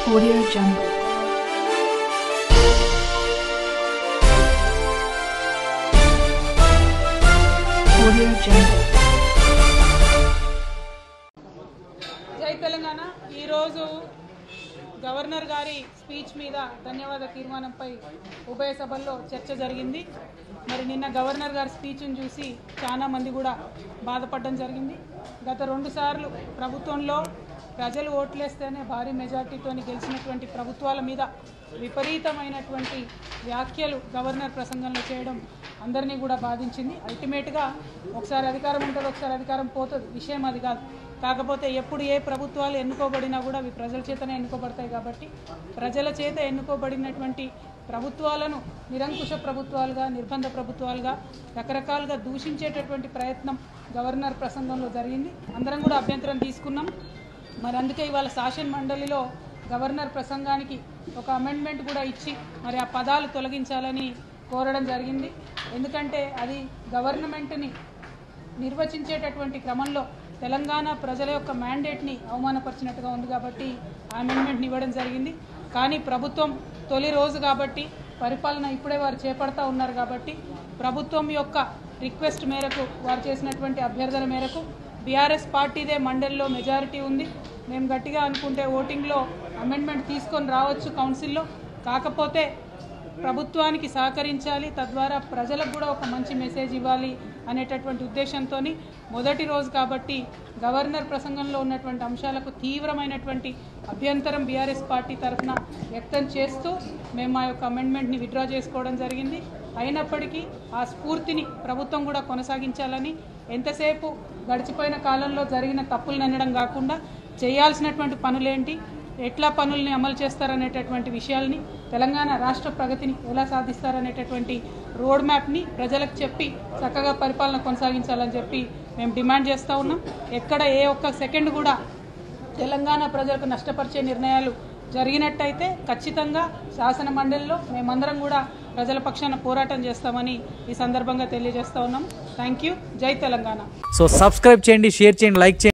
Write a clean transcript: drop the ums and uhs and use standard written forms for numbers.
Audio Jungle. Audio Jungle. జై తెలంగాణ. ఈరోజు governor గారి స్పీచ్ మీద ధన్యవాద తీర్మానంపై ఉభయ సభల్లో చర్చ జరిగింది. మరి నిన్న గవర్నర్ గారి స్పీచ్ను చూసి చాలా మంది కూడా బాధపడడం జరిగింది. గత 2 సార్లు ప్రభుత్వంలో ప్రజలు ఓట్లేస్తేనే భారీ మెజార్టీతో గెలిచినటువంటి ప్రభుత్వాల మీద విపరీతమైనటువంటి వ్యాఖ్యలు గవర్నర్ ప్రసంగంలో చేయడం అందరినీ కూడా బాధించింది. అల్టిమేట్గా ఒకసారి అధికారం ఉంటుంది, ఒకసారి అధికారం పోతుంది, విషయం అది కాదు. కాకపోతే ఎప్పుడు ఏ ప్రభుత్వాలు ఎన్నుకోబడినా కూడా అవి ప్రజల చేతనే ఎన్నుకోబడతాయి. కాబట్టి ప్రజల చేత ఎన్నుకోబడినటువంటి ప్రభుత్వాలను నిరంకుశ ప్రభుత్వాలుగా, నిర్బంధ ప్రభుత్వాలుగా రకరకాలుగా దూషించేటటువంటి ప్రయత్నం గవర్నర్ ప్రసంగంలో జరిగింది. అందరం కూడా అభ్యంతరం తీసుకున్నాం. మరి అందుకే ఇవాళ శాసన మండలిలో గవర్నర్ ప్రసంగానికి ఒక అమెండ్మెంట్ కూడా ఇచ్చి మరి ఆ పదాలు తొలగించాలని కోరడం జరిగింది. ఎందుకంటే అది గవర్నమెంట్ని నిర్వచించేటటువంటి క్రమంలో తెలంగాణ ప్రజల యొక్క మ్యాండేట్ని అవమానపరిచినట్టుగా ఉంది. కాబట్టి ఆ అమెండ్మెంట్ని ఇవ్వడం జరిగింది. కానీ ప్రభుత్వం తొలి రోజు కాబట్టి పరిపాలన ఇప్పుడే వారు చేపడతా ఉన్నారు. కాబట్టి ప్రభుత్వం యొక్క రిక్వెస్ట్ మేరకు, వారు చేసినటువంటి అభ్యర్థన మేరకు బీఆర్ఎస్ పార్టీదే మండలిలో మెజారిటీ ఉంది. మేము గట్టిగా అనుకుంటే ఓటింగ్లో అమెండ్మెంట్ తీసుకొని రావచ్చు కౌన్సిల్లో. కాకపోతే ప్రభుత్వానికి సహకరించాలి, తద్వారా ప్రజలకు కూడా ఒక మంచి మెసేజ్ ఇవ్వాలి అనేటటువంటి ఉద్దేశంతో మొదటి రోజు కాబట్టి గవర్నర్ ప్రసంగంలో ఉన్నటువంటి అంశాలకు తీవ్రమైనటువంటి అభ్యంతరం బీఆర్ఎస్ పార్టీ తరఫున వ్యక్తం చేస్తూ మేము మా యొక్క అమెండ్మెంట్ని విత్డ్రా చేసుకోవడం జరిగింది. అయినప్పటికీ ఆ స్ఫూర్తిని ప్రభుత్వం కూడా కొనసాగించాలని, ఎంతసేపు గడిచిపోయిన కాలంలో జరిగిన తప్పులను అనడం కాకుండా చేయాల్సినటువంటి పనులేంటి, ఎట్లా పనుల్ని అమలు చేస్తారనేటటువంటి విషయాల్ని, తెలంగాణ రాష్ట్ర ప్రగతిని ఎలా సాధిస్తారనేటటువంటి రోడ్ మ్యాప్ని ప్రజలకు చెప్పి చక్కగా పరిపాలన కొనసాగించాలని చెప్పి మేము డిమాండ్ చేస్తూ ఉన్నాం. ఎక్కడ ఏ ఒక్క సెకండ్ కూడా తెలంగాణ ప్రజలకు నష్టపరిచే నిర్ణయాలు జరిగినట్టయితే ఖచ్చితంగా శాసన మండలిలో మేమందరం కూడా ప్రజల పక్షాన పోరాటం చేస్తామని ఈ సందర్భంగా తెలియజేస్తూ ఉన్నాం. Thank you. జై తెలంగాణ. సో సబ్స్క్రైబ్ చేయండి, షేర్ చేయండి, లైక్ చేయండి.